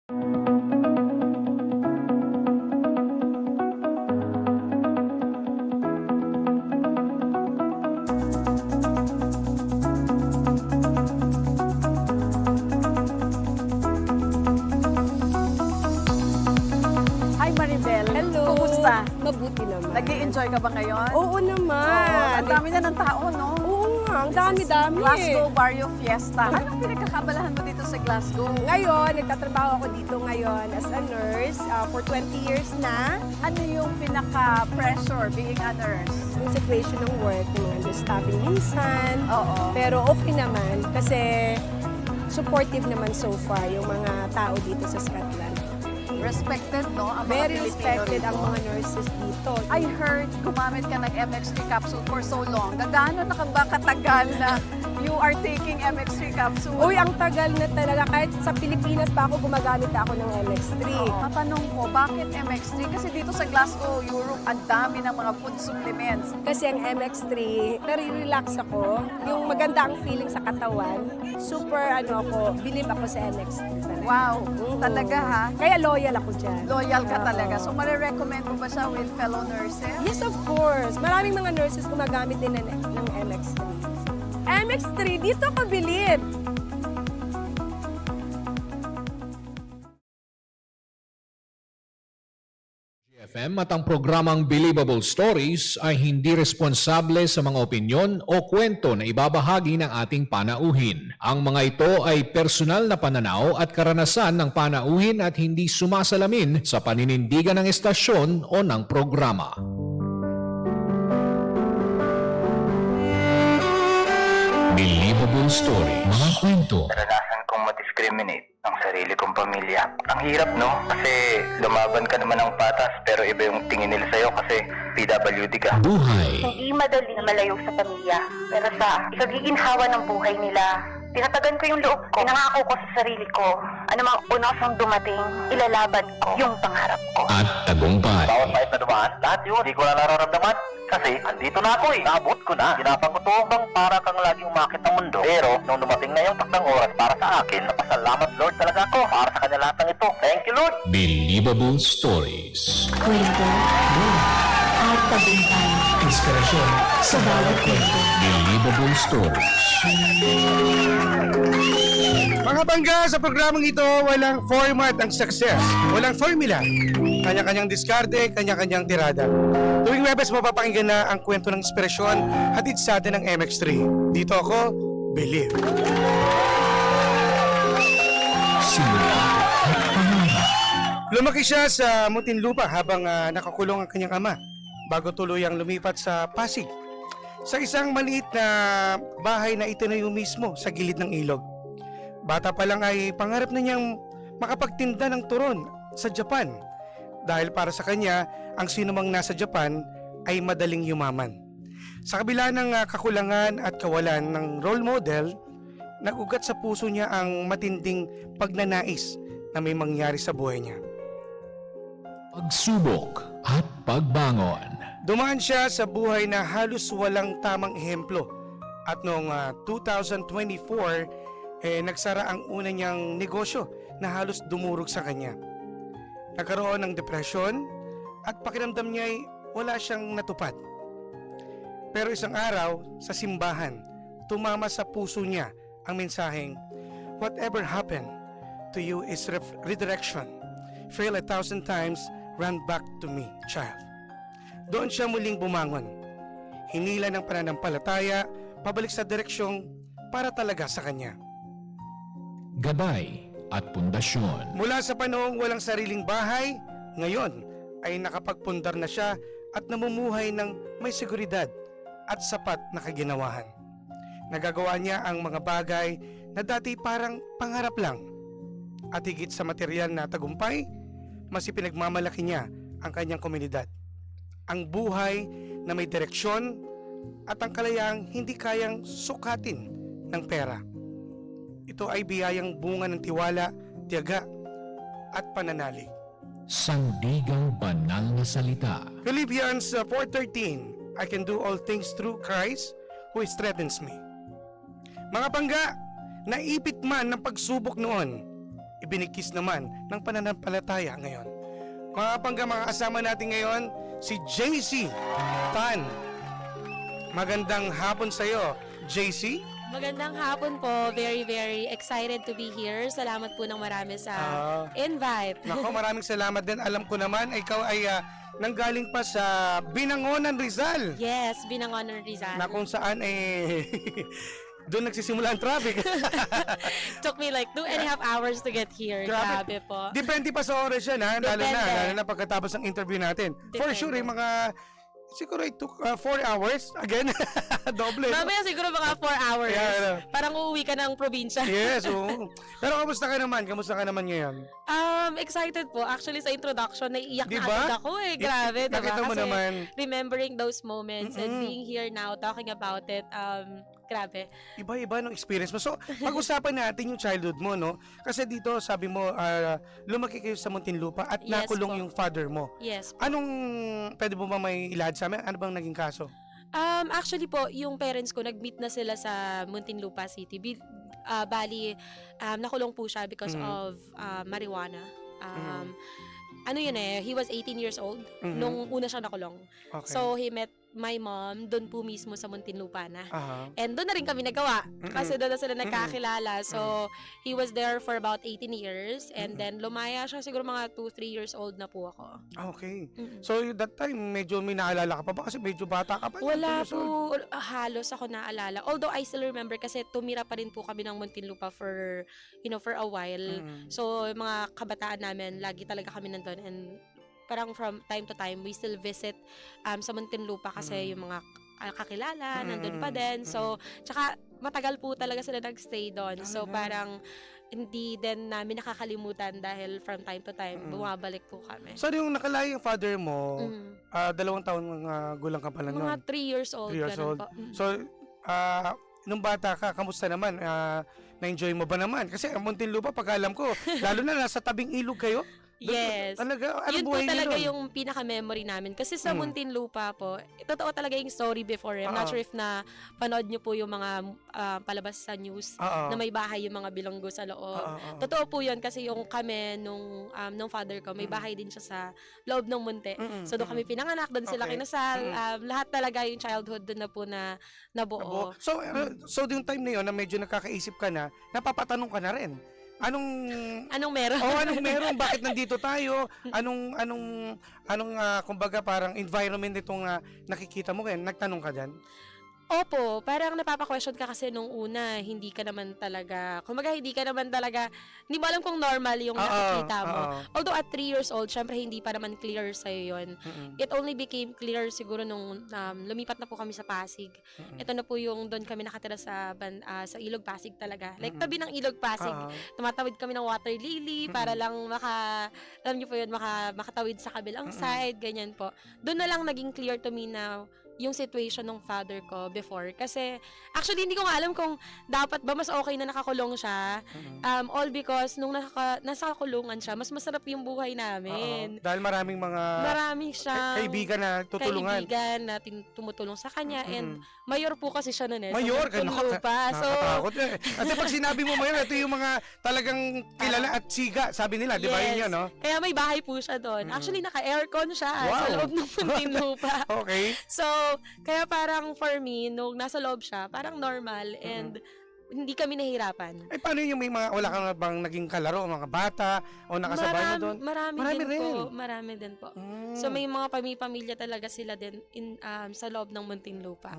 Hi Maribel. Hello. Kumusta? Mabuti naman. Nag-i-enjoy ka ba ngayon? Oo naman. Ang dami na ng tao, no? Oo nga, ang dami-dami. Glasgow Barrio Fiesta. Anong pinagkakabalahan mo dito sa Glasgow? Ngayon, nagtatrabaho ako dito ngayon as a nurse for 20 years na. Ano yung pinaka-pressure being a nurse? Yung situation ng work, yung understaffing minsan. Oo. Pero okay naman kasi supportive naman so far yung mga tao dito sa Scotland. Respected, no? Ang mga Very Pilipino respected rito. ang mga nurses dito. I heard gumamit ka ng MX3 capsule for so long. Gaano na ka ba katagal na you are taking MX3 capsule? Uy, ang tagal na talaga. Kahit sa Pilipinas pa ako gumagamit ako ng MX3. Matanong ko, bakit MX3? Kasi dito sa Glasgow, Europe, ang dami ng mga food supplements. Kasi ang MX3, nare-relax ako. Yung maganda ang feeling sa katawan. Super, believe ako sa MX3 talaga. Wow, Oo. talaga ha? Kaya loyal ako dyan. Loyal ka Oo. talaga. So, marirecommend mo ba siya with fellow nurses? Yes, of course. Maraming mga nurses gumagamit din ng MX3. MX3, dito ko believe. FM at ang programang Believable Stories ay hindi responsable sa mga opinyon o kwento na ibabahagi ng ating panauhin. Ang mga ito ay personal na pananaw at karanasan ng panauhin at hindi sumasalamin sa paninindigan ng estasyon o ng programa. Believable Story. Mga kwento. Naranasan kong ma-discriminate ang sarili kong pamilya. Ang hirap, no? Kasi lumaban ka naman ng patas pero iba yung tingin nila sa'yo kasi PWD ka. Buhay. Hindi madali na malayo sa pamilya. Pero sa ikagiginhawa ng buhay nila, tinatagan ko yung loob ko. Pinangako ko sa sarili ko, anumang unosang dumating, ilalaban ko yung pangarap ko. At tagumpay. Bawat pahit na dumaan, lahat yun, hindi ko na nararamdaman. Kasi andito na ako eh. Naabot ko na. Ginapang ko to bang para kang laging umakit ng mundo. Pero nung dumating na yung taktang oras para sa akin, napasalamat Lord talaga ako para sa kanya lahat ng ito. Thank you Lord! Believable Stories. Kwento at tagumpay Inspirasyon sa bawat kwento. Believable Stories. Mga bangga, sa programang ito, walang format ang success. Walang formula. Kanya-kanyang diskarte, kanya-kanyang tirada. Tuwing Webes, mapapakinggan na ang kwento ng inspirasyon hatid sa atin ng MX3. Dito ako, Believe. Simula at pangarap. Lumaki siya sa Muntinlupa habang nakakulong ang kanyang ama bago tuluyang lumipat sa Pasig. Sa isang maliit na bahay na itinayo mismo sa gilid ng ilog. Bata pa lang ay pangarap na niyang makapagtinda ng turon sa Japan. Dahil para sa kanya, ang sinumang nasa Japan ay madaling yumaman. Sa kabila ng kakulangan at kawalan ng role model, nagugat sa puso niya ang matinding pagnanais na may mangyari sa buhay niya. Pagsubok at pagbangon. Dumaan siya sa buhay na halos walang tamang ehemplo. At noong 2024, nagsara ang una niyang negosyo na halos dumurog sa kanya. Nagkaroon ng depresyon at pakiramdam niya ay wala siyang natupad. Pero isang araw sa simbahan, tumama sa puso niya ang mensaheng, "Whatever happened to you is redirection. Fail 1,000 times, run back to me, child." Doon siya muling bumangon. Hinila ng pananampalataya, pabalik sa direksyong para talaga sa kanya. Gabay at pundasyon. Mula sa panahong walang sariling bahay, ngayon ay nakapagpundar na siya at namumuhay ng may seguridad at sapat na kaginawahan. Nagagawa niya ang mga bagay na dati parang pangarap lang. At higit sa material na tagumpay, mas ipinagmamalaki niya ang kanyang komunidad. Ang buhay na may direksyon at ang kalayaang hindi kayang sukatin ng pera. Ito ay biyayang bunga ng tiwala, tiyaga at pananalig. Sandigang banal na salita. Philippians 4:13, I can do all things through Christ who strengthens me. Mga bangga, naipit man ng pagsubok noon, ibinigkis naman ng pananampalataya ngayon. Mga kapangga, makakasama natin ngayon si JC Tan. Magandang hapon sa iyo, JC. Magandang hapon po. Very, very excited to be here. Salamat po ng marami sa invite. Nako, maraming salamat din. Alam ko naman, ikaw ay nanggaling pa sa Binangonan, Rizal. Yes, Binangonan Rizal. Na kung saan doon nagsisimula ang traffic. Took me like 2.5 hours to get here. Grabe. Grabe po. Depende pa sa oras yan, ha? Lalo Depende. na pagkatapos ng interview natin. For Depende. sure, siguro it took 4 hours. Again, doble. Mamaya siguro mga 4 hours. Yeah. Parang uuwi ka ng probinsya. Yes, oo. Pero kamusta ka naman? Kamusta ka naman ngayon? Excited po. Actually, sa introduction, naiiyak Diba? na agad ako eh. Grabe, diba? Nakita mo Kasi naman. remembering those moments and being here now, talking about it, grabe. Iba-iba ng experience mo. So, pag-usapan natin yung childhood mo, no? Kasi dito, sabi mo, lumaki kayo sa Muntinlupa at Yes nakulong po. yung father mo. Yes. Anong, pwede mo ba may ilahad sa amin? Ano bang naging kaso? Actually po, yung parents ko, nag-meet na sila sa Muntinlupa City. Bali, nakulong po siya because of marijuana. Ano yun he was 18 years old nung una siya nakulong. Okay. So, he met my mom doon po mismo sa Muntinlupa na. Aha. And doon na rin kami nagawa. Kasi doon na sila nagkakilala. So, he was there for about 18 years. And then, lumaya siya. Siguro mga 2-3 years old na po ako. Okay. So, that time, medyo may naalala ka pa ba? Kasi medyo bata ka pa. Wala 2 years old. po halos ako naalala. Although I still remember kasi tumira pa rin po kami ng Muntinlupa for, for a while. So, mga kabataan namin, lagi talaga kami nandun. And parang from time to time, we still visit sa Muntinlupa kasi yung mga kakilala, nandun pa din. So, tsaka matagal po talaga sila nagstay doon. So, parang hindi din namin nakakalimutan dahil from time to time, bumabalik po kami. So, yung nakalaya yung father mo, 2 taon gulang ka pala Mga noon. 3 years old. 3 years ganun old. po. So, nung bata ka, kamusta naman? Na-enjoy mo ba naman? Kasi ang Muntinlupa, pag alam ko, lalo na nasa tabing ilog kayo. Yes. Talaga, ano Yun po buhay niyo talaga nun? yung pinaka-memory namin. Kasi sa Muntinlupa po, totoo talaga yung story before. I'm not sure if na panood nyo po yung mga palabas sa news na may bahay yung mga bilanggo sa loob. Totoo po yun kasi yung kami nung father ko, may bahay din siya sa loob ng munti. So doon kami pinanganak, doon sila Okay. kinasal. Lahat talaga yung childhood doon na po na nabuo. So, so yung time na yun na medyo nakakaisip ka na, napapatanong ka na rin. Anong meron? Anong meron? Bakit nandito tayo? Kumbaga parang environment nitong nakikita mo ngayon? Nagtanong ka dyan? Opo, parang napapa-question ka kasi nung una, hindi ka naman talaga, hindi mo alam kung normal yung nakikita mo. Although at 3 years old, syempre hindi pa naman clear sa'yo yun. It only became clear siguro nung lumipat na po kami sa Pasig. Ito na po yung doon kami nakatira sa Ilog Pasig talaga. Like tabi ng Ilog Pasig, tumatawid kami ng water lily para lang alam niyo po yun, makatawid sa kabilang side, ganyan po. Doon na lang naging clear to me na yung situation ng father ko before. Kasi, actually, hindi ko nga alam kung dapat ba mas okay na nakakulong siya. All because, nung nasa kulungan siya, mas masarap yung buhay namin. Dahil maraming mga Maraming siyang kaibigan na tutulungan. kaibigan na tumutulong sa kanya. And, mayor po kasi siya nun Mayor? Sa Muntinlupa. So, Nakakatakot At pag sinabi mo mayor, ito yung mga talagang kilala at siga, sabi nila, di ba yun yun, no? Kaya may bahay po siya doon. Actually, naka-aircon siya sa loob ng Muntinlupa. Okay. So, kaya parang for me, nung nasa loob siya, parang normal and hindi kami nahihirapan. Paano yung may mga, wala kang bang naging kalaro, mga bata, o nakasabay mo doon? Marami din rin. po. Marami din po. So, may mga pamilya talaga sila din sa loob ng Muntinlupa.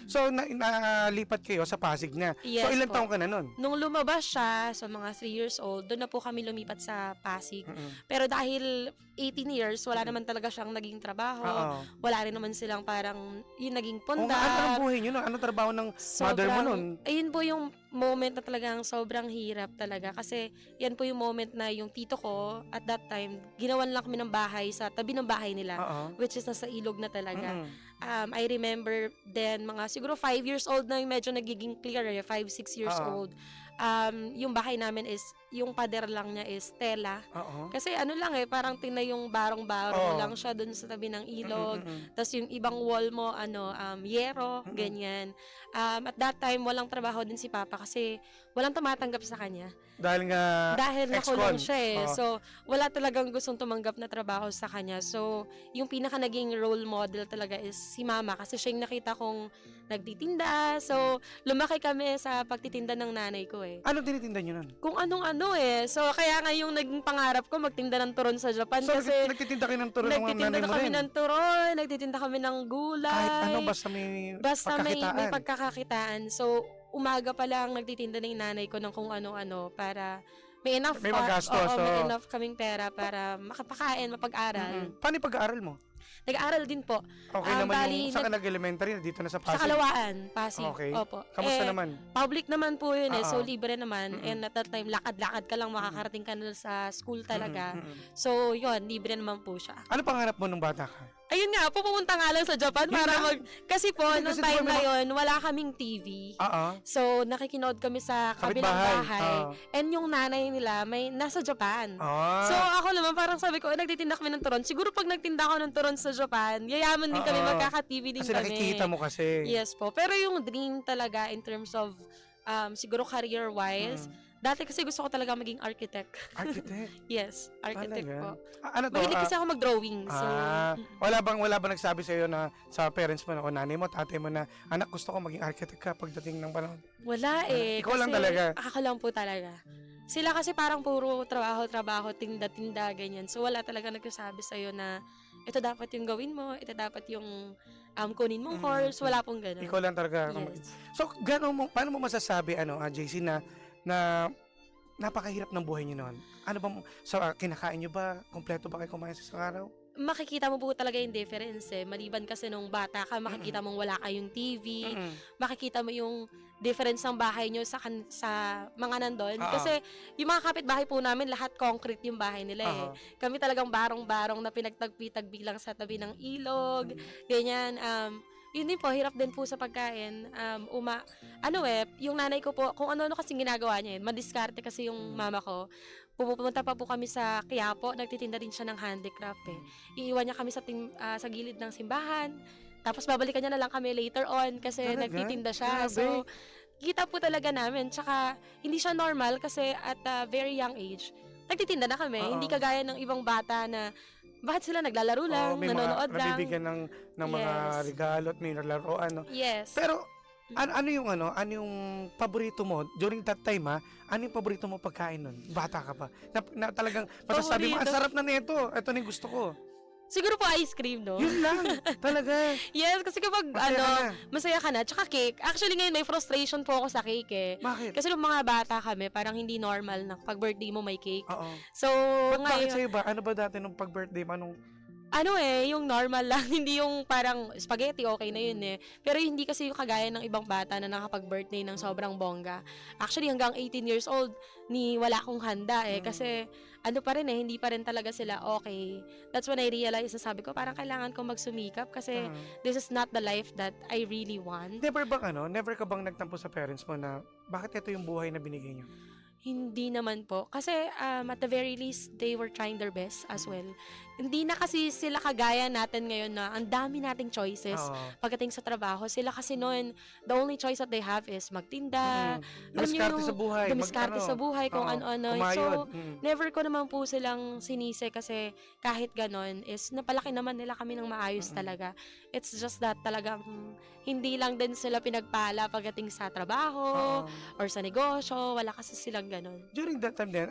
So, nalipat kayo sa Pasig na. Yes So, ilan po. taong ka na nun? Nung lumabas siya, so mga 3 years old, doon na po kami lumipat sa Pasig. Pero dahil 18 years, wala naman talaga siyang naging trabaho. Wala rin naman silang parang yung naging Anong punda. buhay nyo nun? Anong trabaho ng mother mo nun? Ayun po yung moment na talagang sobrang hirap talaga. Kasi yan po yung moment na yung tito ko, at that time, ginawan lang kami ng bahay sa tabi ng bahay nila. Which is nasa ilog na talaga. I remember then, mga siguro 5 years old na yung medyo nagiging clear, 5-6 years old. yung bahay namin is, yung pader lang niya is tela. Oo. Kasi ano lang parang tinay yung barong-barong Oo. lang siya dun sa tabi ng ilog. Mm-mm. Tapos yung ibang wall mo, yero, Mm-mm. ganyan. At that time, walang trabaho din si Papa kasi walang tumatanggap sa kanya. Dahil nga Dahil ex-con. nakulong siya Oo. So, wala talagang gustong tumanggap na trabaho sa kanya. So, yung pinaka naging role model talaga is si Mama kasi siya yung nakita kong nagtitinda. So, lumaki kami sa pagtitinda ng nanay ko Ano tinitinda nyo nun? Kung anong-ano So, kaya nga yung naging pangarap ko magtinda ng turon sa Japan So, kasi nagtitinda kayo ng turon ng mga nagtitinda nanay na mo kami rin? ng turon, nagtitinda kami ng gulay. Kahit ano, basta may Basta may pagkakitaan. pagkakakitaan. So, umaga pa lang nagtitinda ng nanay ko ng kung ano-ano para may enough May magastos, oo, may oo. enough kaming pera para makapakain, mapag-aral. Mm-mm. Paano yung pag-aaral mo? Nag-aaral din po. Okay naman bali, yung sa nag-elementary, dito na sa Sa Pasig. Kalawaan, Pasig. Okay. Opo. Kamusta naman? Public naman po yun so Oo. libre naman. Mm-mm. And at that time, lakad-lakad ka lang, makakarating ka na sa school talaga. Mm-mm. So, yun, libre naman po siya. Ano pangarap mo nung bata ka? Ayun nga, pupunta nga lang sa Japan Yun para lang? Kasi po, Hindi, nung kasi time di ba na may yun, wala kaming TV. Oo. So, nakikinood kami sa kabilang Kapitbahay. bahay. Oo. And yung nanay nila, may nasa Japan. Ah. So, ako naman, parang sabi ko, nagtitinda kami ng turon. Siguro pag nagtinda ako ng turon sa Japan, yayaman din kami, Oo. magkaka-TV din kasi kami. nakikita mo kasi. Yes po. Pero yung dream talaga in terms of, siguro career-wise, dati kasi gusto ko talaga maging architect. Architect. Yes, architect Talaga? po. Ano to? Mahilig kasi ako mag-drawing. So, Wala bang nagsabi sa iyo na sa parents mo na o nanay mo, tatay mo na anak gusto ko maging architect ka pagdating ng panahon? wala Ikaw lang talaga? Ako lang po talaga. Sila kasi parang puro trabaho, tinda-tinda, ganyan. So, wala talaga nagsasabi sa'yo na ito dapat yung gawin mo, ito dapat yung kunin mong course. Wala pong ganun. Ikaw lang talaga. Yes. So, paano mo masasabi JC na napakahirap ng buhay niyo noon? Ano ba kinakain niyo ba? Kompleto ba kayo kumain sa isang araw? Makikita mo po talaga yung difference Maliban kasi nung bata ka, makikita mong wala kayong TV, makikita mo yung difference ng bahay nyo sa mga nandun. Oo. Kasi yung mga kapitbahay po namin, lahat concrete yung bahay nila Kami talagang barong-barong na pinagtagpi-tagpi lang sa tabi ng ilog, ganyan. Yun din po, hirap din po sa pagkain. Yung nanay ko po, kung ano-ano kasing ginagawa niya madiskarte kasi yung mama ko. Pumunta pa po kami sa Quiapo, nagtitinda din siya ng handicraft Iiwan niya kami sa gilid ng simbahan. Tapos babalikan niya na lang kami later on kasi Talaga? nagtitinda siya. Grabe. So, kita po talaga namin. Tsaka, hindi siya normal kasi at a very young age, nagtitinda na kami. Oo. Hindi kagaya ng ibang bata na bakit sila naglalaro lang, may nanonood mga lang. nabibigyan ng mga Yes. regalo at may laruan. No? Yes. Pero, ano yung paborito mo during that time ano yung paborito mo pagkain nun? Bata ka pa. Na talagang masasabi mo, ang Paborito? sarap na nito. Ito na yung gusto ko. Siguro po ice cream, no? Yun lang. Talaga. Yes, kasi kapag Masaya ka na. masaya ka na. Tsaka cake. Actually, ngayon may frustration po ako sa cake Bakit? Kasi nung mga bata kami, parang hindi normal na pag birthday mo may cake. Oo. So, Bakit ngayon, sa'yo ba? Ano ba dati nung pag-birthday mo? yung normal lang. Hindi yung parang spaghetti, okay na yun Pero hindi kasi yung kagaya ng ibang bata na nakapag-birthday ng sobrang bongga. Actually, hanggang 18 years old, wala akong handa Kasi, ano pa rin hindi pa rin talaga sila okay. That's when I realized na sabi ko, parang kailangan kong magsumikap kasi this is not the life that I really want. Never ka bang nagtampo sa parents mo na bakit ito yung buhay na binigay niyo? Hindi naman po. Kasi at the very least, they were trying their best as well. Hindi na kasi sila kagaya natin ngayon na ang dami nating choices Oo. pagdating sa trabaho. Sila kasi noon, the only choice that they have is magtinda, Dumiskarte sa buhay. dumiskarte sa buhay, kung Oo, ano-ano. kumayod. So, never ko naman po silang sinisi kasi kahit ganon is napalaki naman nila kami ng maayos talaga. It's just that talagang hindi lang din sila pinagpala pagdating sa trabaho Oo. or sa negosyo. Wala kasi silang ganon. During that time din,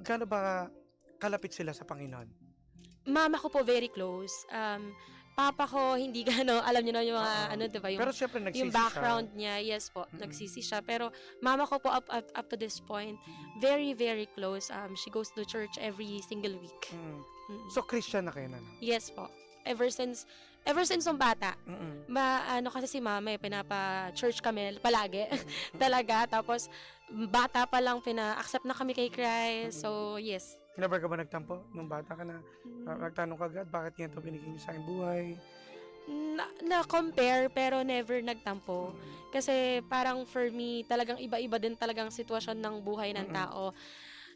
gaano ba kalapit sila sa Panginoon? Mama ko po very close. Papa ko hindi gano, alam niyo na yung mga Oo. diba, Pero syempre nagsisi yung background niya, yes po, nagsisi siya. Pero mama ko po up to this point, very very close. She goes to church every single week. siya. Mm. So, Christian na kayo na? Yes po. Ever since nung bata. Kasi si mama pinapa-church kami palagi. Talaga. Tapos, bata pa lang pina-accept na kami kay Christ. So, yes. Never ka ba nagtampo nung bata ka na? Nagtanong ka agad, bakit ganito binigay niyo sa aking buhay? Na-compare pero never nagtampo. Kasi parang for me, talagang iba-iba din talagang sitwasyon ng buhay ng tao.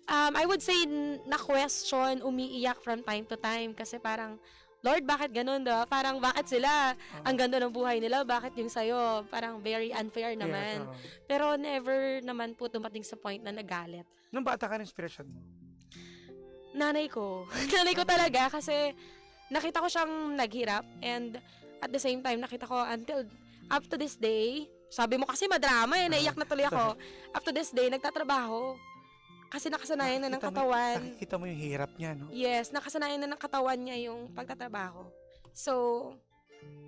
I would say, na-question, umiiyak from time to time. Kasi parang, Lord, bakit ganun, diba? Parang, bakit sila? Ang ganda ng buhay nila, bakit yung sa'yo? Parang very unfair naman. Pero never naman po dumating sa point na nagalit. Nung bata ka, inspiration mo? Nanay ko. Nanay ko talaga kasi nakita ko siyang naghirap and at the same time, nakita ko until up to this day, sabi mo kasi madrama naiyak na tuloy ako. Up to this day, nagtatrabaho. Kasi nakasanayan na ng katawan. Nakikita mo yung hirap niya, no? Yes, nakasanayan na ng katawan niya yung pagtatrabaho. So,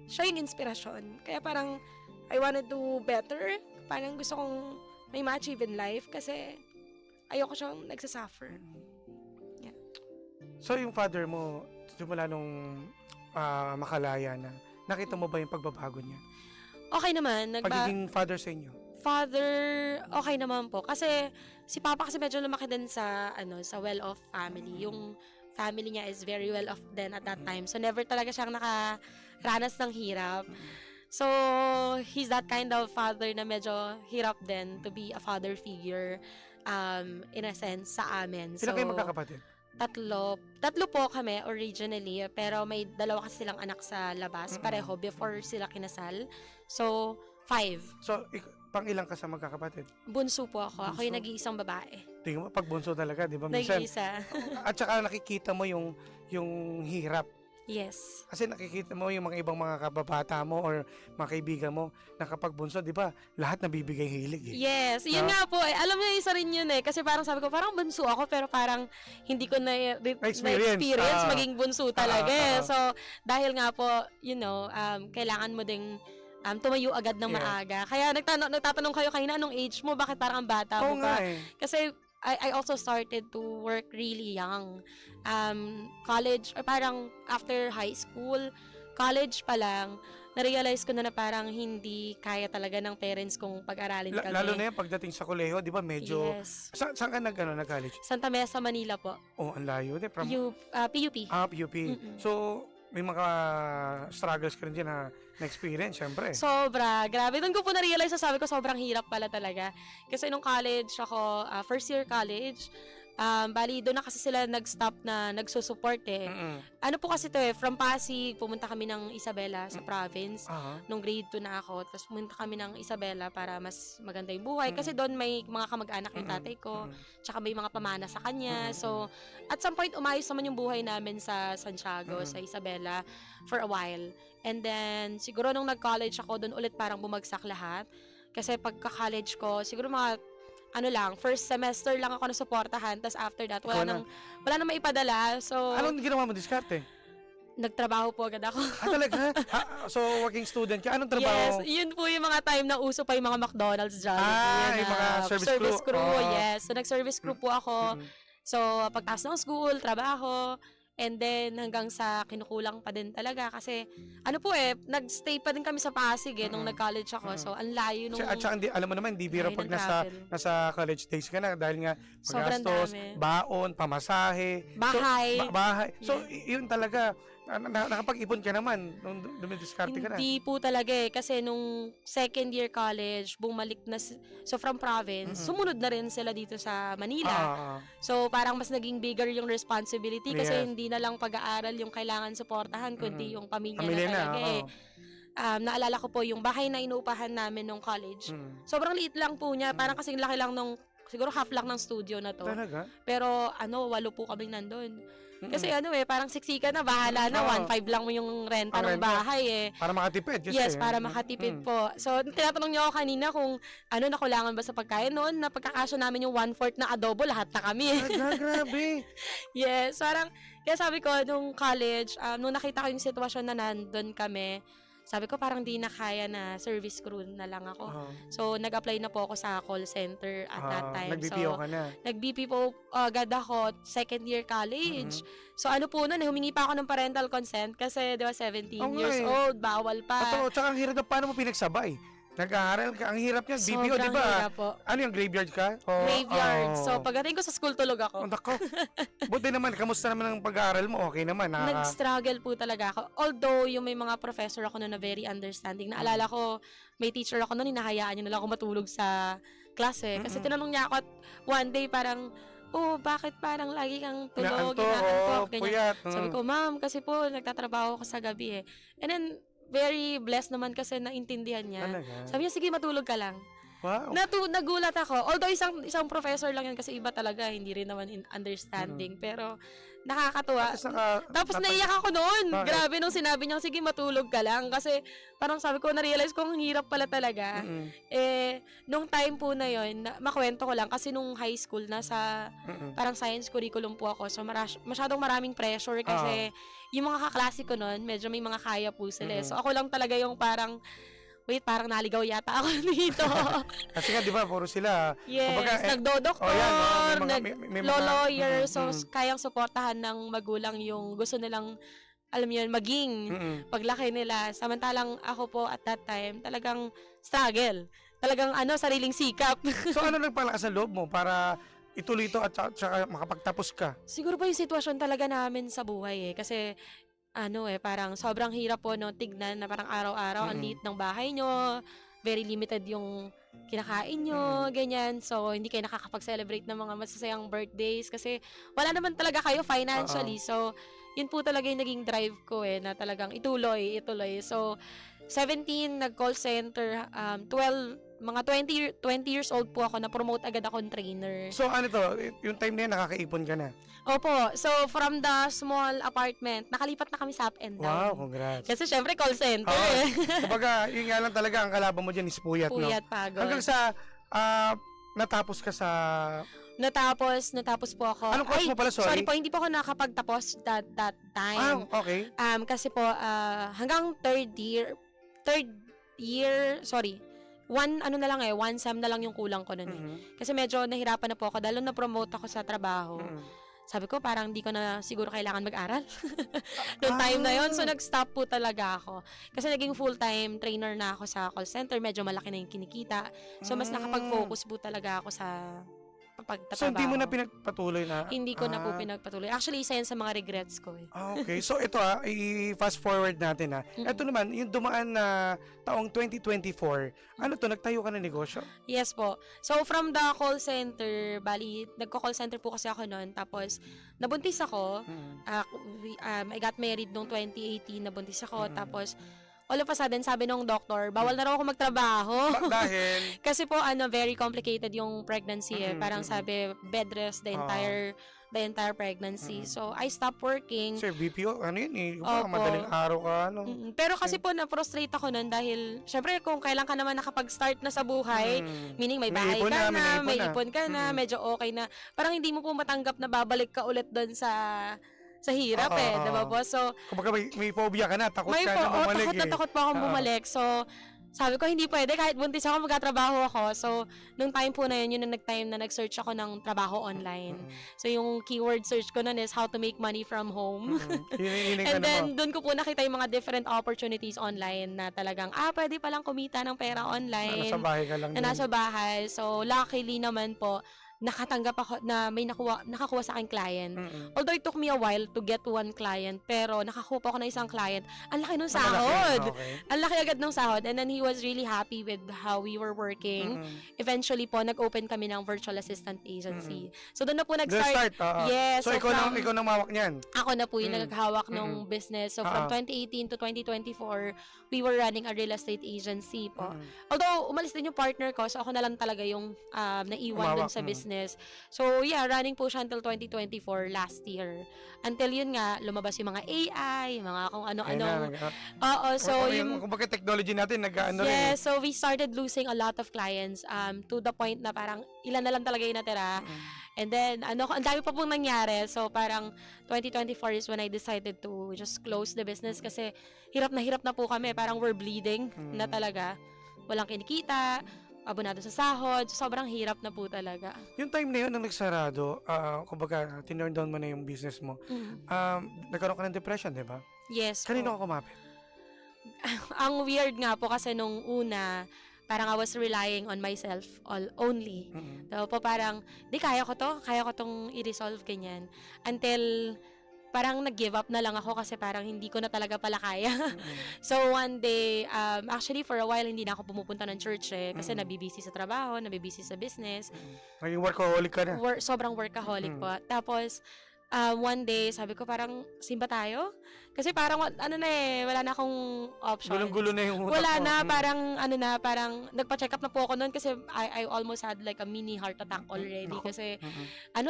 siya yung inspirasyon. Kaya parang, I wanna do better. Parang gusto kong may ma-achieve in life kasi ayoko siyang nagsasuffer. So, yung father mo, simula nung makalaya na, nakita mo ba yung pagbabago niya? Okay naman. Pagiging father sa inyo? Father, okay naman po. Kasi si Papa kasi medyo lumaki din sa sa well-off family. Yung family niya is very well-off din at that time. So never talaga siyang nakaranas ng hirap. So he's that kind of father na medyo hirap din to be a father figure in a sense sa amin. Sila kayo magkakapatid? Tatlo po kami originally, pero may dalawa kasi silang anak sa labas, pareho before sila kinasal. So 5. So, pang ilang ka sa magkakapatid? Bunso po ako. Ako yung Bunso? nag-iisang babae. Tingnan mo, pag bunso talaga, di ba? Minsan, Nag-iisa. at saka nakikita mo yung hirap. Yes. Kasi nakikita mo yung mga ibang mga kababata mo or mga kaibigan mo na kapag bunso, di ba, lahat nabibigay hilig eh. Yes. Yun nga po eh. Alam mo, isa rin yun eh. Kasi parang sabi ko, parang bunso ako pero parang hindi ko na-experience maging bunso talaga eh. So, dahil nga po, kailangan mo ding tumayo agad ng maaga. Kaya nagtatanong kayo kanina, anong age mo? Bakit parang ang bata mo pa? Kasi I also started to work really young. College, or parang after high school, college pa lang, na-realize ko na parang hindi kaya talaga ng parents kong pag-aralin kami. Lalo na yan pagdating sa kolehiyo, di ba, medyo... Yes. Saan ka nag-college? Santa Mesa, Manila po. Oh, ang layo. From... PUP. PUP. So, may mga struggles ka rin dyan na experience, syempre. Sobra. Grabe. Doon ko po na-realize na sabi ko, sobrang hirap pala talaga. Kasi nung college ako, first year college, bali doon na kasi sila nag-stop na nagsusupport eh. Ano po kasi to eh, from Pasig, pumunta kami ng Isabela sa province. Nung grade 2 na ako, tapos pumunta kami ng Isabela para mas maganda yung buhay. Kasi doon may mga kamag-anak yung tatay ko, tsaka may mga pamana sa kanya. So, at some point, umayos naman yung buhay namin sa Santiago, sa Isabela, for a while. And then, siguro nung nag-college ako, doon ulit parang bumagsak lahat. Kasi pagka-college ko, siguro mga first semester lang ako nasuportahan, tapos after that, wala nang maipadala. So, anong ginawa mo, diskarte? Nagtrabaho po agad ako. Talaga? So, working student ka? Anong trabaho? Yes, yun po yung mga time na uso pa yung mga McDonald's, Jollibee. Yung mga service crew. Yes. So, nag-service crew po ako. So, pagtas ng school, trabaho, and then hanggang sa kinukulang pa din talaga kasi nagstay pa din kami sa Pasig nung nag-college ako. So, ang layo nung... At saka, alam mo naman, hindi biro pag nasa college days ka na dahil nga sobrang pagastos, dami. baon, pamasahe, bahay. Bahay. So, yun talaga, nakapag-ipon ka naman nung dumidiskarte ka na. Hindi po talaga kasi nung second year college, bumalik na, so from province, sumunod na rin sila dito sa Manila. So, parang mas naging bigger yung responsibility kasi hindi na lang pag-aaral yung kailangan suportahan, kundi yung pamilya na talaga eh. Naalala ko po yung bahay na inuupahan namin nung college. Sobrang liit lang po niya. Parang kasing laki lang nung, siguro half lang ng studio na to. Talaga? Pero 8 po kaming nandun. Kasi parang siksika na, bahala na, 1.5 lang mo yung renta ng bahay eh. Para makatipid kasi. Yes, para makatipid po. So, tinatanong niyo ako kanina kung nakulangan ba sa pagkain noon, na pagkakasya namin yung 1/4 na adobo, lahat na kami. Grabe. Yes, parang, kaya sabi ko, nung college, nung nakita ko yung sitwasyon na nandun kami, sabi ko parang di na kaya na service crew na lang ako. So, nag-apply na po ako sa call center at that time. Nag-BPO ka na? Nag-BPO agad ako, second year college. So, humingi pa ako ng parental consent kasi, 17 years old, bawal pa. Tsaka ang hirap na paano mo pinagsabay? Nag-aaral ka. Ang hirap niyan. BPO, di Sobrang ba? hirap po. Ano yung graveyard ka? O, Graveyard. oh. So, pagdating ko sa school, tulog Oh, ako. nako. Buti naman, kamusta naman ang pag-aaral mo? Okay naman. Nag-struggle po talaga ako. Although, yung may mga professor ako na very understanding. Naalala ko, may teacher ako noon, hinahayaan niya na lang ako matulog sa klase. Kasi tinanong niya ako at one day parang, oh, bakit parang lagi kang tulog, inaantok, ganyan. Puyat. Sabi ko, ma'am, kasi po, nagtatrabaho ako sa gabi eh. And then, very blessed naman kasi naintindihan niya. Talaga? Sabi niya, sige, matulog ka lang. Wow. Nagulat ako. Although isang professor lang yan kasi iba talaga, hindi rin naman understanding. Pero nakakatuwa. Tapos naiyak ako noon. Bakit? Grabe nung sinabi niya, sige matulog ka lang. Kasi parang sabi ko, na-realize ko, ang hirap pala talaga. Nung time po na yon, makwento ko lang, kasi nung high school, nasa parang science curriculum po ako. So masyadong maraming pressure kasi yung mga kaklase ko noon, medyo may mga kaya po sila. So ako lang talaga yung parang, wait, parang naligaw yata ako dito. Kasi nga, di ba, puro sila. Yes, Kumbaga, nagdodoktor, may mga- law-lawyer, so kayang suportahan ng magulang yung gusto nilang, alam yun, maging paglaki nila. Samantalang ako po at that time, talagang struggle. Talagang sariling sikap. So, ano nagpalakas sa loob mo para ituloy ito at saka makapagtapos ka? Siguro po yung sitwasyon talaga namin sa buhay kasi parang sobrang hirap po tignan na parang araw-araw ang liit ng bahay nyo, very limited yung kinakain nyo, ganyan. So, hindi kayo nakakapag-celebrate ng mga masasayang birthdays kasi wala naman talaga kayo financially. So, yun po talaga yung naging drive ko na talagang ituloy. So, 17, nag-call center, 12, mga 20 years old po ako, na-promote agad akong trainer. So, ano to, yung time na yan, nakakaipon ka na? Opo. So, from the small apartment, nakalipat na kami sa up and Wow, down. congrats. Kasi syempre call center Oo. Kumbaga, yun nga lang talaga, ang kalaban mo dyan is puyat, no? Puyat, pagod. Hanggang sa, natapos ka sa... Natapos po ako. Anong course mo pala, sorry? po, hindi po ako nakapagtapos that time. Okay. Kasi po, hanggang third year, sorry, one sem na lang yung kulang ko nun Kasi medyo nahirapan na po ako dahil na-promote ako sa trabaho. Sabi ko, parang di ko na siguro kailangan mag-aral. Noong time na yon, so nag-stop po talaga ako. Kasi naging full-time trainer na ako sa call center, medyo malaki na yung kinikita. So mas nakapag-focus po talaga ako sa pagtatrabaho. So, hindi mo na pinagpatuloy na? Hindi ko na po pinagpatuloy. Actually, isa yan sa mga regrets ko Okay. So, ito i-fast forward natin Ito naman, yung dumaan na taong 2024, ano to, nagtayo ka ng negosyo? Yes po. So, from the call center, bali, nagko-call center po kasi ako noon. Tapos, nabuntis ako. I got married noong 2018, nabuntis ako. Tapos, all of a sudden, sabi nung doctor, bawal na raw ako magtrabaho. Dahil? Kasi po, very complicated yung pregnancy Parang sabi, bed rest the entire pregnancy. So, I stopped working. Sir, BPO, ano yun Opo. madaling araw ka, Pero kasi po, na-frustrate ako nun dahil, syempre, kung kailan ka naman nakapag-start na sa buhay, meaning may bahay ipon ka na, may ipon ka na, medyo okay na. Parang hindi mo po matanggap na babalik ka ulit doon sa hirap diba po? So, kumbaga may phobia ka na, takot ka na bumalik takot na takot po akong bumalik. So, sabi ko, hindi pwede. Kahit buntis ako, magkatrabaho ako. So, nung time po na yun na nag-time na nag-search ako ng trabaho online. So, yung keyword search ko nun is how to make money from home. And then, dun ko po nakita yung mga different opportunities online na talagang, pwede palang kumita ng pera online. Nasa bahay ka lang Na nasa bahay. So, luckily naman po, nakatanggap ako na may nakakuha sa akin client. Although it took me a while to get one client, pero nakakuha po ako ng isang client. Ang laki ng sahod. Okay. Ang laki agad ng sahod. And then he was really happy with how we were working. Eventually po, nag-open kami ng virtual assistant agency. So doon na po nag-start. Yes. So ikaw nang mawak niyan? Ako na po yung naghahawak ng business. So from 2018 to 2024, we were running a real estate agency po. Although umalis din yung partner ko, so ako na lang talaga yung naiwan dun sa business. So yeah, running po siya until 2024 last year. Until yun nga, lumabas yung mga AI, mga kung ano-ano. Oo, so yung kumbaga technology natin nag-ano rin. yes, so we started losing a lot of clients to the point na parang ilan na lang talaga yung natira. And then, ang dami pa pong nangyari. So, parang 2024 is when I decided to just close the business kasi hirap na po kami. Parang we're bleeding na talaga. Walang kinikita, abonado sa sahod, sobrang hirap na po talaga. Yung time na yun, nang nagsarado, kumbaga, tinurn down mo na yung business mo, nagkaroon ka ng depression, di ba? Yes Kanino po. ka kumapit? Ang weird nga po kasi nung una, parang I was relying on myself only. Mm-mm. So po parang, di kaya ko tong i-resolve ganyan. Until parang nag-give up na lang ako kasi parang hindi ko na talaga pala kaya. So one day, actually for a while hindi na ako pumupunta ng church kasi nabibisi sa trabaho, nabibisi sa business. Naging workaholic ka na. Sobrang workaholic po. Tapos, one day, sabi ko parang, simba tayo? Kasi parang, wala na akong option. Gulong-gulo na yung utak Wala mo. na, parang, nagpa-check up na po ako noon kasi I almost had like a mini heart attack already. Kasi,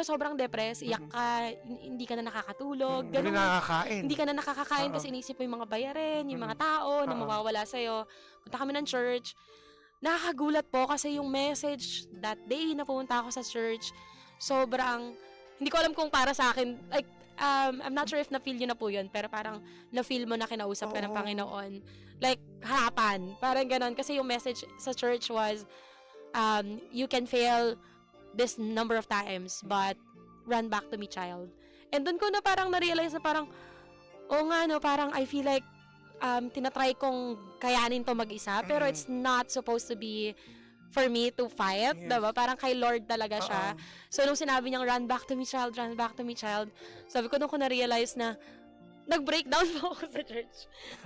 sobrang depressed, iyak ka, hindi ka na nakakatulog. Hindi ganun. nakakain. Hindi ka na nakakakain Oo. kasi inisip mo yung mga bayarin, yung mga tao na Oo. mawawala sa'yo. Punta kami ng church. Nakakagulat po kasi yung message that day na pumunta ako sa church, sobrang, hindi ko alam kung para sa akin, like, I'm not sure if na-feel yun na po yun, pero parang na-feel mo na kinausap ka ng Oo. Panginoon. Like, harapan. Parang ganon. Kasi yung message sa church was, you can fail this number of times, but run back to me, child. And doon ko na parang na-realize na parang, parang I feel like, tinatry kong kayanin to mag-isa, pero it's not supposed to be for me to fight, Yes. diba? Parang kay Lord talaga siya. Oo. So, nung sinabi niyang, run back to me, child, sabi ko nung ko na-realize na, nag-breakdown po ako sa church.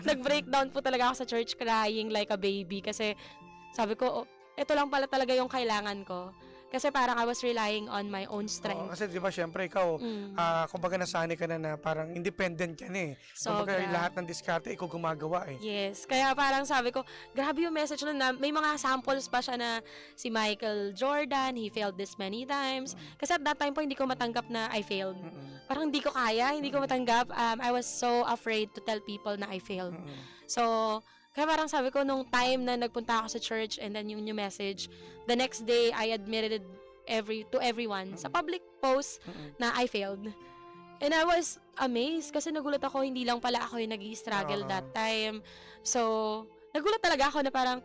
Nag-breakdown po talaga ako sa church, crying like a baby. Kasi, sabi ko, ito lang pala talaga yung kailangan ko. Kasi parang I was relying on my own Oo, strength. kasi di ba syempre ikaw, Mm. kumbaga nasanay ka na parang independent ka na eh. Kumbaga Sobra. lahat ng diskarte ikaw gumagawa eh. Yes. Kaya parang sabi ko, grabe yung message nun na may mga samples pa siya na si Michael Jordan, he failed this many times. Kasi at that time po, hindi ko matanggap na I failed. Mm-mm. Parang hindi ko kaya, hindi ko matanggap. I was so afraid to tell people na I failed. Mm-mm. So, kaya parang sabi ko, nung time na nagpunta ako sa church and then yung new message, the next day, I admitted to everyone sa public post na I failed. And I was amazed kasi nagulat ako, hindi lang pala ako yung nag-i-struggle that time. So, nagulat talaga ako na parang,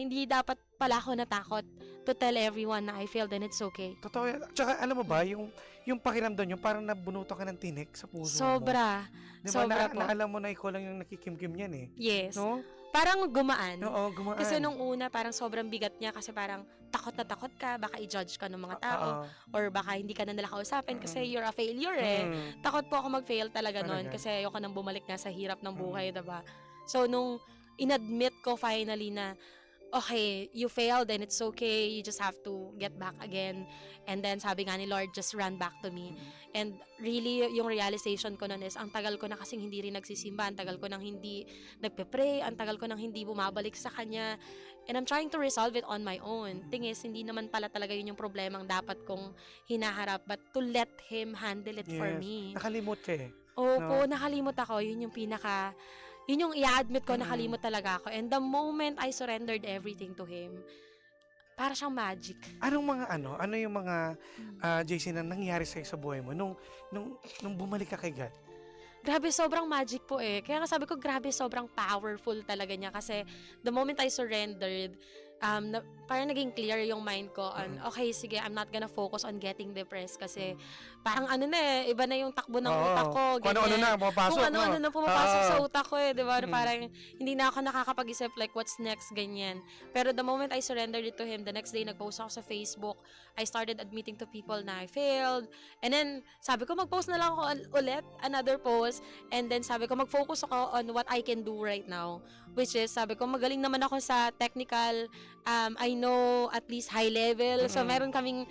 hindi dapat pala ako natakot to tell everyone na I failed and it's okay. Totoo yan. Tsaka alam mo ba, yung pakiramdam yung parang nabunuto ka ng tinik sa puso mo. Sobra. Di ba, Sobra po. na alam mo na ikaw lang yung nakikimkim yan eh. Yes. No? Parang gumaan. Oo, gumaan. Kasi nung una, parang sobrang bigat niya kasi parang takot na takot ka, baka i-judge ka ng mga tao, or baka hindi ka na nila kausapin kasi you're a failure Takot po ako mag-fail talaga noon Talaga? kasi ayoko nang bumalik nga sa hirap ng buhay, diba? So, nung inadmit ko finally na, okay, you failed and it's okay, you just have to get back again. And then, sabi nga ni Lord, just run back to me. And really, yung realization ko nun is, ang tagal ko na kasing hindi rin nagsisimba, ang tagal ko nang hindi nagpe-pray, ang tagal ko nang hindi bumabalik sa Kanya. And I'm trying to resolve it on my own. Thing is, hindi naman pala talaga yun yung problemang dapat kong hinaharap, but to let Him handle it for Yes. me. Nakalimot ka eh. Opo, nakalimot ako. Yun yung i-admit ko, nakalimot talaga ako. And the moment I surrendered everything to Him, para siyang magic. Ano yung mga JC na nangyari sa'yo sa buhay mo nung bumalik ka kay God? Grabe, sobrang magic po eh. Kaya nga sabi ko, grabe, sobrang powerful talaga niya. Kasi the moment I surrendered, parang naging clear yung mind ko on, okay, sige, I'm not gonna focus on getting depressed kasi parang iba na yung takbo ng utak ko. Kung ano-ano ganyan. na, pumapasok. Kung ano-ano na pumapasok Oo. sa utak ko di ba? Parang hindi na ako nakakapag-isip like what's next, ganyan. Pero the moment I surrendered it to Him, the next day nag-post ako sa Facebook, I started admitting to people na I failed. And then, sabi ko, mag-post na lang ako ulit, another post. And then, sabi ko, mag-focus ako on what I can do right now. Which is, sabi ko, magaling naman ako sa technical, I know at least high level. So, meron kaming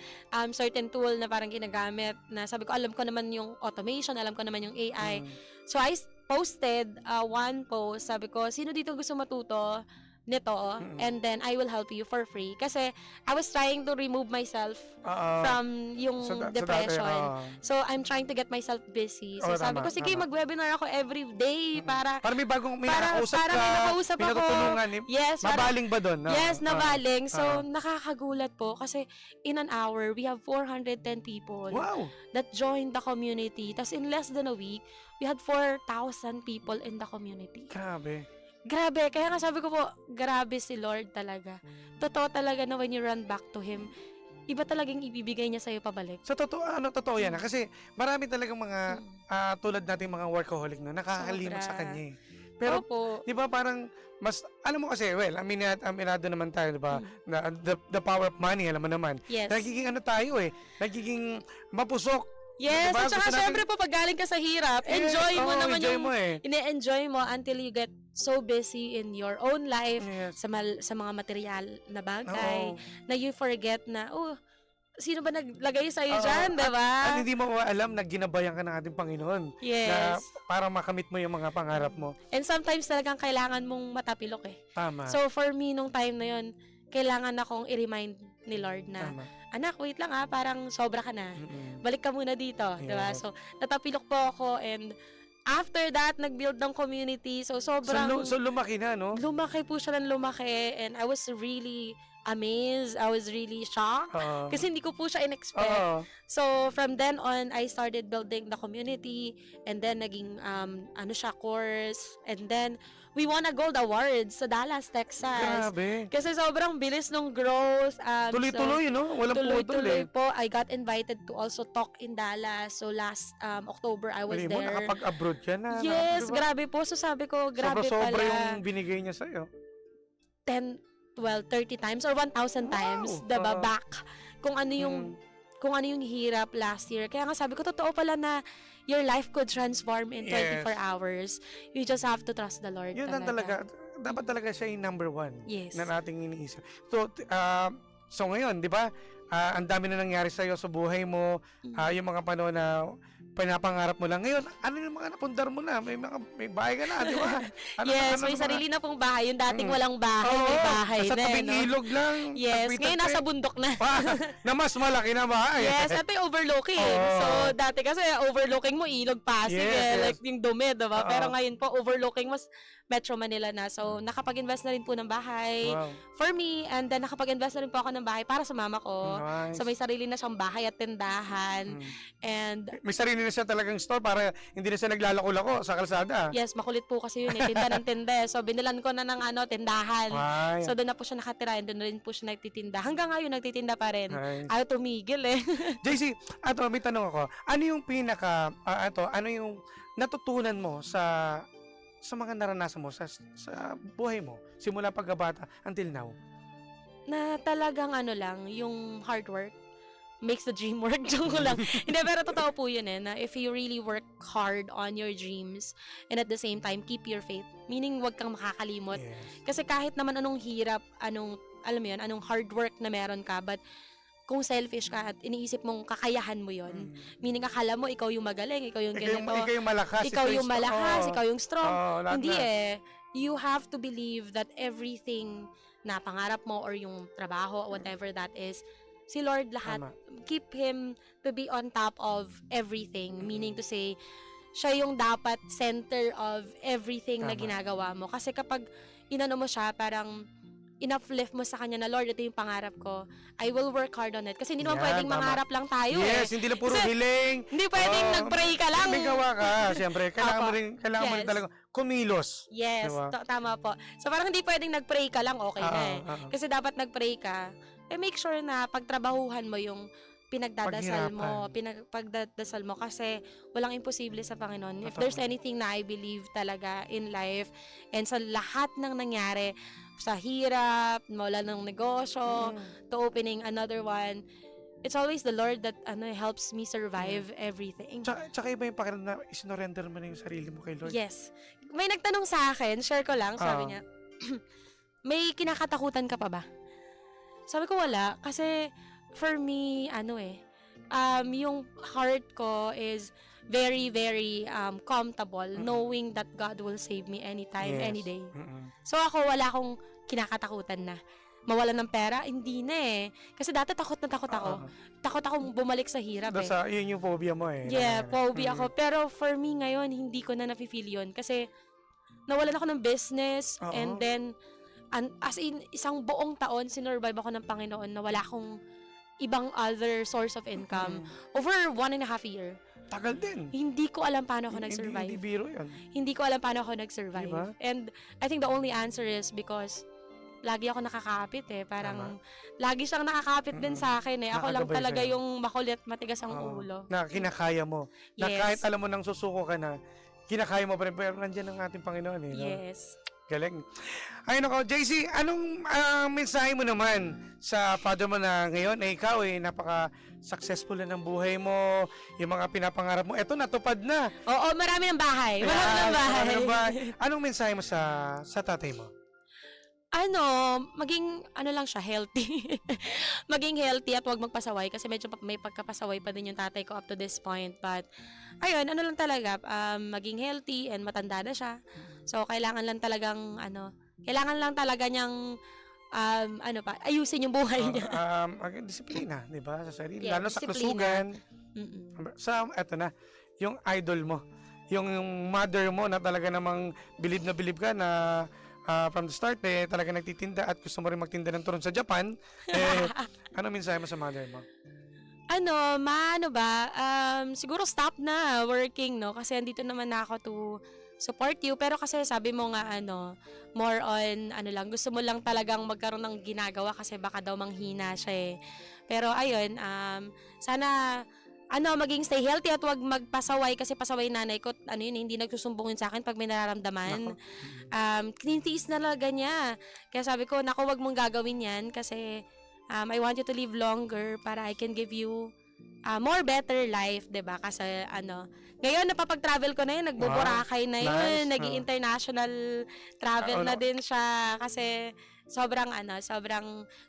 certain tool na parang ginagamit na sabi ko, alam ko naman yung automation, alam ko naman yung AI. So, I posted one post. Sabi ko, sino dito gusto matuto nito? And then, I will help you for free. Kasi, I was trying to remove myself from yung depression. So, I'm trying to get myself busy. So, sabi ko, sige, mag-webinar ako every day para Para may bagong may para nakausap may ka, nakausap may ako. natutulungan. Yes, Mabaling ba doon? Yes, nabaling. So, nakakagulat po kasi in an hour, we have 410 people Wow! that joined the community. Tapos in less than a week, we had 4,000 people in the community. Grabe. Grabe. Kaya nga sabi ko po, grabe si Lord talaga. Totoo talaga na when you run back to Him, iba talagang ibibigay niya sa'yo pabalik. So, totoo yan. Kasi marami talagang mga tulad nating mga workaholic no, nakakalimot Sobra. sa kanya eh. Pero, Opo. di ba parang, mas, alam mo kasi, well, aminado naman tayo, di ba? Na, the power of money, alam mo naman. Yes. Nagiging ano tayo nagiging mapusok. Yes, Diba? at saka Gusto natin- syempre po pag galing ka sa hirap, enjoy mo oo, naman enjoy yung mo ine-enjoy mo until you get so busy in your own life Yes. sa mga material na bagay Oo. na you forget na sino ba naglagay sa iyo Oo. diyan, 'di At ba? hindi mo alam na ginabayan ka ng ating Panginoon. Na Yes. para makamit mo yung mga pangarap mo. And sometimes talagang kailangan mong matapilok eh. Tama. So for me nung time na 'yon, kailangan akong i-remind ni Lord na Tama. anak, wait lang parang sobra ka na. Mm-mm. Balik ka muna dito, 'di ba? Yes. So natapilok po ako and after that nag-build ng community. So sobrang So lumaki na, no? lumaki po siya ng lumaki and I was really amazed. I was really shocked. Oo. Kasi hindi ko po siya in-expect. Oo. So, from then on, I started building the community and then naging, course. And then, we won a gold award sa Dallas, Texas. Grabe. Kasi sobrang bilis nung growth. Tuloy-tuloy, no? Walang putol Tuloy-tuloy po. I got invited to also talk in Dallas. So, last October, I was Pwede mo, there. nakapag-abroad ka na. Yes, diba? grabe po. So, sabi ko, grabe Sobra pala. yung binigay niya sa'yo. 30 times or 1,000 times, Wow! 'di ba, Oo. back kung ano yung hirap last year. Kaya nga sabi ko totoo pala na your life could transform in 24 Yes. hours. You just have to trust the Lord. Yun lang talaga. Dapat talaga siya yung number one Yes. na nating iniisip. So ngayon, di ba, ang dami na nangyari sa'yo sa buhay mo, yung mga panahon na pinapangarap mo lang. Ngayon, ano yung mga napundar mo na? May bahay ka na, di ba? Yes, may sarili na pong bahay. Yung dating walang bahay, may bahay sa na. tabing no? ilog lang. Yes, tagpi-tagpi. ngayon nasa bundok na. Na mas malaki na bahay. Yes, at may overlooking. Oo. So, dati kasi overlooking mo, Ilog Pasig, Yes, yes. like yung dumi, diba? Oo. Pero ngayon po, overlooking mas Metro Manila na. So, nakapag-invest na rin po ng bahay Wow. for me, and then nakapag-invest na rin po ako ng bahay para sa mama ko. Nice. So, may sarili na siyang bahay at tindahan. And, May sarili na siya talagang store para hindi na siya naglalako-lako sa kalsada. yes, makulit po kasi yun eh. Tinda ng tinda. So, binilan ko na ng tindahan. Ay, So, doon na po siya nakatira and doon rin po siya nagtitinda. Hanggang ngayon, nagtitinda pa rin. nice. Ayaw tumigil eh. JC, may tanong ako. Ano yung ano yung natutunan mo sa mga naranasan mo sa buhay mo simula pagkabata until now? Na talagang yung hard work makes the dream work. Joke ko lang. Hindi, pero totoo po yun na if you really work hard on your dreams and at the same time, keep your faith. Meaning, wag kang makakalimot. Yes. Kasi kahit naman anong hirap, anong hard work na meron ka, but kung selfish ka at iniisip mong kakayahan mo yon, meaning akala mo ikaw yung magaling, ikaw yung ganito, Ikaw yung malakas. ikaw yung malakas, ikaw yung strong. lahat Hindi na. You have to believe that everything na pangarap mo or yung trabaho, whatever that is, si Lord lahat, Tama. keep Him to be on top of everything. Meaning to say, siya yung dapat center of everything na Tama. ginagawa mo. Kasi kapag inano mo siya, parang ina-uplift mo sa Kanya na, Lord, ito yung pangarap ko. I will work hard on it. Kasi hindi naman Yan, pwedeng tama. mangarap lang tayo Yes, hindi lang puro Kasi hiling. Hindi pwedeng Oo. nag-pray ka lang. May gawa ka, siyempre. Kailangan mo Apo. rin Yes. talaga kumilos. Yes, Diba? Tama po. So parang hindi pwedeng nag-pray ka lang, okay na eh. Oo. Kasi dapat nag-pray ka, make sure na pagtrabahuhan mo yung pinagdadasal mo, pagdadasal mo kasi walang imposible sa Panginoon. If Totoo. there's anything na I believe talaga in life and sa lahat ng nangyari, sa hirap, mawala ng negosyo, to opening another one, it's always the Lord that helps me survive everything. Tsaka iba yung pakiramdam na isinorender mo na yung sarili mo kay Lord. Yes. May nagtanong sa akin, share ko lang, sabi Oo. niya, may kinakatakutan ka pa ba? Sabi ko wala, kasi for me, yung heart ko is very, very comfortable knowing that God will save me anytime, Yes. any day. Mm-mm. So ako, wala akong kinakatakutan na. Mawalan ng pera? Hindi na eh. Kasi dati takot na takot ako. Oo. Takot akong bumalik sa hirap eh. Yun yung phobia mo eh. Yeah, Nangyari. phobia ako. Pero for me ngayon, hindi ko na nafe-feel yun. Kasi nawalan ako ng business Oo. and then as in isang buong taon sinurvive ako ng Panginoon na wala akong ibang other source of income. Over 1.5 year. Tagal din. Hindi ko alam paano ako Hindi nag-survive. biro yun. Hindi ko alam paano ako nag-survive. Diba? And I think the only answer is because lagi ako nakakapit eh. Parang lagi siyang nakakapit din sa akin eh. Ako lang Nakagabay talaga sa'yo. yung makulit, matigas ang Oo. ulo. Na kinakaya mo. Na Yes. kahit alam mo nang susuko ka na, kinakaya mo pa rin, pero nandiyan ang ating Panginoon eh. No? Yes. Galing. Ay nako, JC, anong mensahe mo naman sa father mo na ngayon ikaw napaka-successful na ng buhay mo, yung mga pinapangarap mo, eto natupad na. Oo, marami ng bahay. Marami ng bahay. Anong mensahe mo sa tatay mo? Maging, lang siya, healthy. Maging healthy at huwag magpasaway kasi medyo may pagkapasaway pa din yung tatay ko up to this point. But, ayun, lang talaga, maging healthy and matanda na siya. So, kailangan lang talaga niyang, ayusin yung buhay niya. Disiplina, di ba? Sa sarili. Yeah, lalo sa disiplina. kalusugan. Eto na, yung idol mo, yung mother mo na talaga namang bilib na bilib ka na from the start talaga nagtitinda at gusto mo rin magtinda ng turon sa Japan, ano mensahe mo sa mother mo? Siguro stop na working, no? Kasi andito naman na ako to support you. Pero kasi sabi mo nga, more on, gusto mo lang talagang magkaroon ng ginagawa kasi baka daw manghina siya eh. Pero ayun, sana, maging stay healthy at wag magpasaway kasi pasaway nanay ko, hindi nagsusumbong yun sa akin pag may nararamdaman. Tinitiis na talaga niya. Kaya sabi ko, wag mong gagawin yan kasi I want you to live longer para I can give you more better life, 'di ba? Kasi ngayon napapag-travel ko na yun, nagbo-Boracay na yun, Nice. nag-international travel na din siya kasi sobrang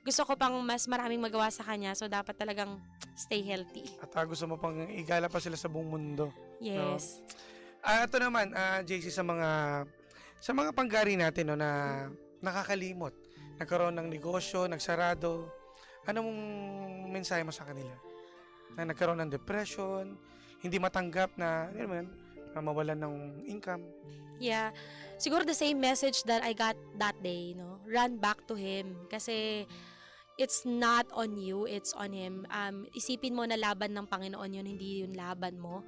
gusto ko pang mas maraming magawa sa kanya, so dapat talagang stay healthy. At gusto mo pang igala pa sila sa buong mundo. Yes. Ito naman, JC, sa mga panggari natin na nakakalimot, nagkaroon ng negosyo, nagsarado, anong mensahe mo sa kanila? Na nagkaroon ng depression, hindi matanggap na mawalan ng income. Yeah. Siguro the same message that I got that day, run back to Him. Kasi it's not on you, it's on Him. Isipin mo na laban ng Panginoon yun, hindi yun laban mo.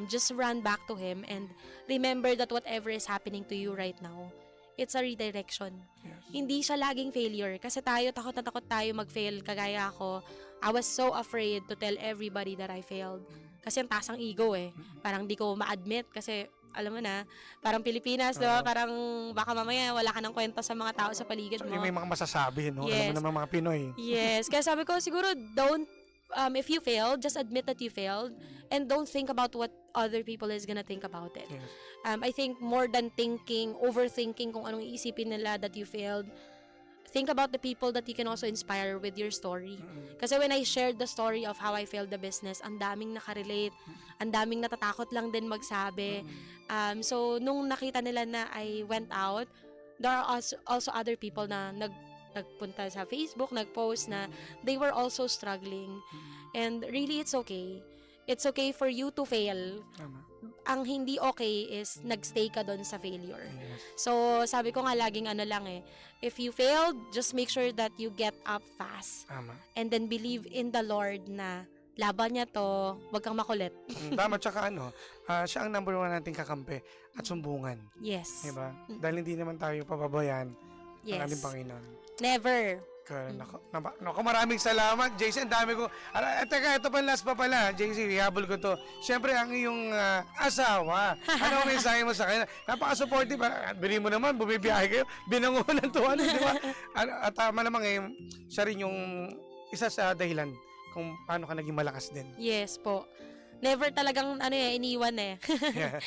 Just run back to Him and remember that whatever is happening to you right now, it's a redirection. Yes. Hindi siya laging failure. Kasi takot na takot tayo mag-fail. Kagaya ako, I was so afraid to tell everybody that I failed. Kasi ang taas ang ego Parang di ko ma-admit kasi alam mo na, parang Pilipinas, diba? Parang baka mamaya wala ka ng kwenta sa mga tao sa paligid mo. May mga masasabi, no? Yes. Alam mo naman mga Pinoy. Yes. Kaya sabi ko, siguro don't, if you failed, just admit that you failed and don't think about what other people is gonna think about it. Yes. I think more than overthinking kung anong iisipin nila that you failed, think about the people that you can also inspire with your story. Kasi when I shared the story of how I failed the business, ang daming nakarelate, ang daming natatakot lang din magsabi. So, nung nakita nila na I went out, there are also other people na nagpunta sa Facebook, nagpost na they were also struggling. And really, it's okay. It's okay for you to fail. Tama. Ang hindi okay is nagstay ka doon sa failure. Yes. So, sabi ko nga laging if you failed, just make sure that you get up fast. Tama. And then believe in the Lord na laban niya to, wag kang makulit. Tama, tsaka siya ang number 1 nating kakampi at sumbungan. Yes. Diba? Dahil hindi naman tayo pababayan ng ating Yes. Panginoon. Never. Naku, maraming salamat, JC. Ang dami ko. Teka, ito pa last pa pala. JC, ihabol ko to. Siyempre, ang iyong asawa. Ano ang mensahe mo sa kanya? Napaka-supportive. Bili mo naman, bumibiyahe kayo. Binangunan to, di ba? At malamang siya rin yung isa sa dahilan kung paano ka naging malakas din. Yes po. Never talagang iniwan Yeah.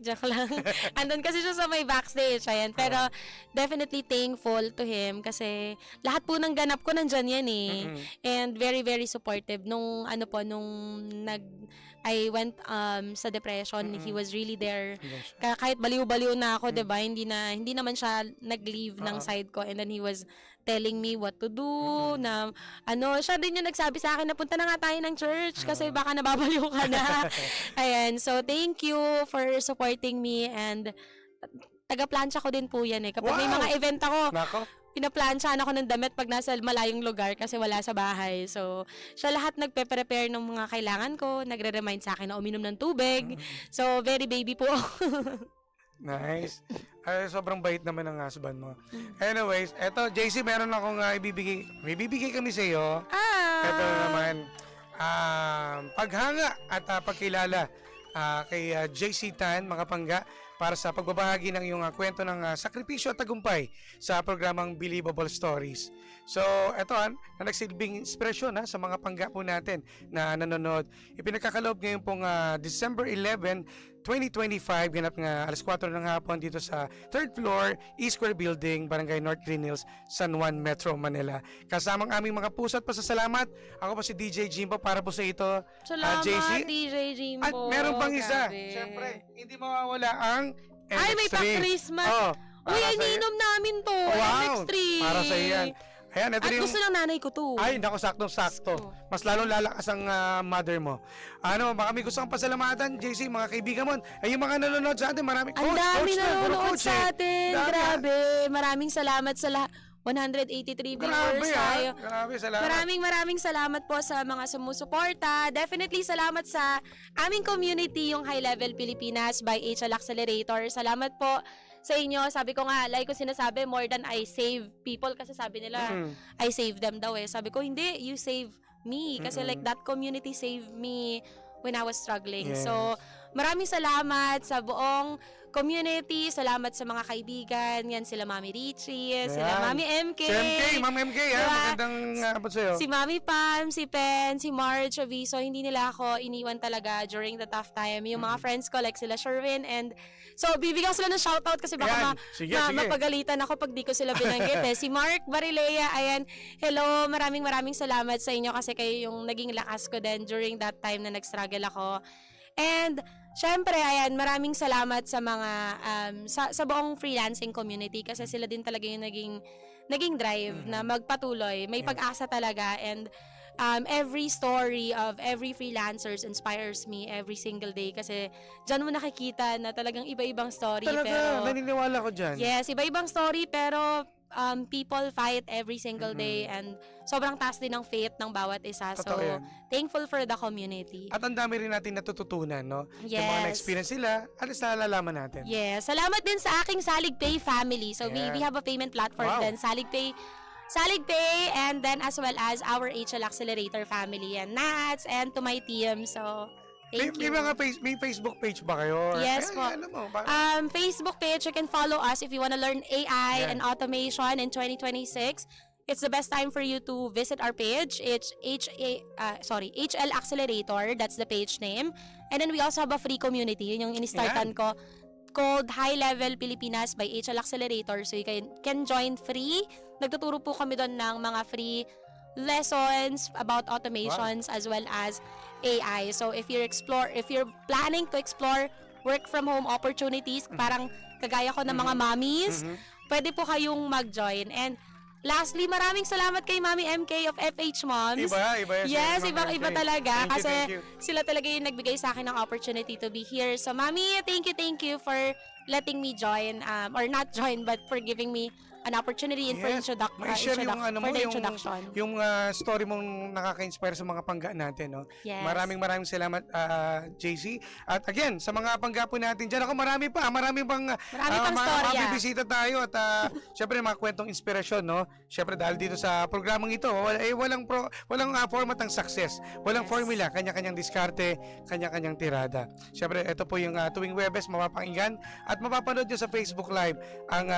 Joke lang. Andun kasi siya sa may backstage, ayan. Pero definitely thankful to him kasi lahat po ng ganap ko nandyan yan And very, very supportive. Nung I went sa depression, he was really there. Kahit baliw-baliw na ako, 'di ba? Hindi naman siya nag-leave ng side ko, and then he was telling me what to do, na siya din yung nagsabi sa akin na punta na nga tayo ng church kasi baka nababaliw ka na. Ayan, so thank you for supporting me, and taga-plancha ko din po yan Kapag may mga event ako, Nako. pinaplansyahan ako ng damit pag nasa malayong lugar kasi wala sa bahay. So, siya lahat nagpe-prepare ng mga kailangan ko, nagre-remind sa akin na uminom ng tubig. So, very baby po. Nice. Sobrang bait naman ng husband mo. Anyways, eto, JC, meron akong ibibigay. May bibigay kami sa iyo. Ito naman, paghanga at pagkilala kay JC Tan, mga pangga, para sa pagbabahagi ng iyong kwento ng sakripisyo at tagumpay sa programang Believable Stories. So, eto na nagsilbing inspirasyon sa mga pangga po natin na nanonood. Ipinagkakaloob ngayon pong December 11, 2025, ganap nga alas 4 ng hapon dito sa 3rd floor, East Square Building, Barangay North Green Hills, San Juan, Metro Manila. Kasamang aming mga puso at pasasalamat. Ako po si DJ Jimbo para po sa ito. Salamat, JC. DJ Jimbo. At meron pang isa. Grabe. Siyempre, hindi mawawala ang MX3. Ay, may pa-Christmas. Oh, Uy, para ay, sa'yo. ninom namin to. Wow, MX3. para sa iyan. Ayan, ito At yung... gusto ng nanay ko to. Ay, naku, saktong-sakto. Gusto. Mas lalong lalakas ang mother mo. Baka may gusto kang pasalamatan, JC, mga kaibigan mo. Ay, yung mga nanonood sa atin, marami. Ang dami na, puro nanonood coach, sa atin. Dami, Grabe. Maraming salamat sa lahat. 183 Grabe, viewers tayo. Grabe, salamat. Maraming salamat po sa mga sumusuporta. Definitely salamat sa aming community, yung High Level Pilipinas by HL Accelerator. Salamat po sa inyo. Sabi ko nga, like ko sinasabi, more than I save people. Kasi sabi nila, I save them daw eh. Sabi ko, hindi, you save me. Kasi like that community saved me when I was struggling. Yes. So, maraming salamat sa buong community. Salamat sa mga kaibigan. Yan, sila Mami Richie, sila Mami MK. Si MK, Ma'am MK, Diba? magandang abot sa'yo. Si Mami Pam, si Pen, si Marge, Aviso, hindi nila ako iniwan talaga during the tough time. Yung mga friends ko, like sila Sherwin, and so, bibigyan ko sila ng shoutout kasi baka Ayan. Sige. mapagalitan ako pag di ko sila binanggit eh. Si Mark Barilea, ayan, hello, maraming salamat sa inyo kasi kayo yung naging lakas ko din during that time na nag-struggle ako. And, syempre, ayan, maraming salamat sa mga, sa buong freelancing community kasi sila din talaga yung naging drive na magpatuloy. May pag-asa talaga, and every story of every freelancers inspires me every single day kasi dyan mo nakikita na talagang iba-ibang story. Talaga, pero, naniniwala ko dyan. yes, iba-ibang story pero people fight every single day and sobrang taas din ng faith ng bawat isa. So, Totoo yan. thankful for the community. At ang dami rin natin natututunan, no? Yes. Yung mga na-experience sila, alis na nalalaman natin. Yes. Salamat din sa aking SaligPay family. So, Yeah. we have a payment platform Wow. din. SaligPay, and then as well as our HL Accelerator family and Nats, and to my team. So, thank May you. mga may Facebook page ba kayo? Yes Ay, po. alam mo, Facebook page, you can follow us if you want to learn AI Yeah. and automation in 2026. It's the best time for you to visit our page. It's HL Accelerator, that's the page name. And then we also have a free community, yun yung in-startan ko, called High Level Pilipinas by HL Accelerator. So you can join free. Nagtuturo po kami doon ng mga free lessons about automations as well as AI. So if you're planning to explore work from home opportunities, parang kagaya ko ng mga mommies, pwede po kayong mag-join. And lastly, maraming salamat kay Mami MK of FH Moms. Iba yan. Yes, si Ma'am ibang-iba MK. talaga. Thank you, Kasi thank you. sila talaga yung nagbigay sa akin ng opportunity to be here. So, Mami, thank you for letting me join, or not join, but for giving me an opportunity and for Yes. Ma-share yung introduction. yung story mong nakaka-inspire sa mga pangga natin, no? Yes. Maraming salamat, JC. At again, sa mga pangga po natin dyan, ako marami pang storya. mabibisita tayo at syempre mga kwentong inspirasyon, no? Syempre dahil dito sa programang ito, walang format ng success. Walang Yes. formula, kanya-kanyang diskarte, kanya-kanyang tirada. Syempre, ito po yung tuwing Webes mapapakinggan at mapapanood nyo sa Facebook Live ang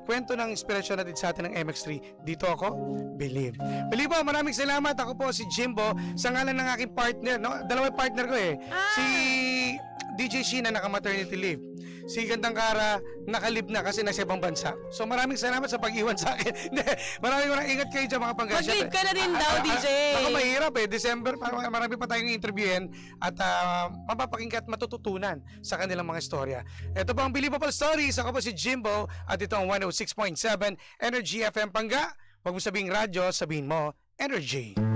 kwento ng inspirasyon natin sa atin ng MX3. Dito ako, Believe. Believe po, maraming salamat. Ako po si Jimbo sa ngalan ng aking partner, no? Dalawang partner ko eh. Si DJ Sheena naka-maternity leave. Si Gandang Kara nakalib na kasi nasa ibang bansa. So maraming salamat sa pag-iwan sa akin. maraming ingat kayo dyan mga pangga. Mag-leave ka na din daw, DJ. Ako mahirap eh. December, marami pa tayong interviewin at mapapakinggan at matututunan sa kanilang mga istorya. Ito po ang Believable Stories. Ako po si Jimbo at ito ang 106.7 Energy FM Pangga. Huwag mo sabihing radyo, sabihin mo Energy.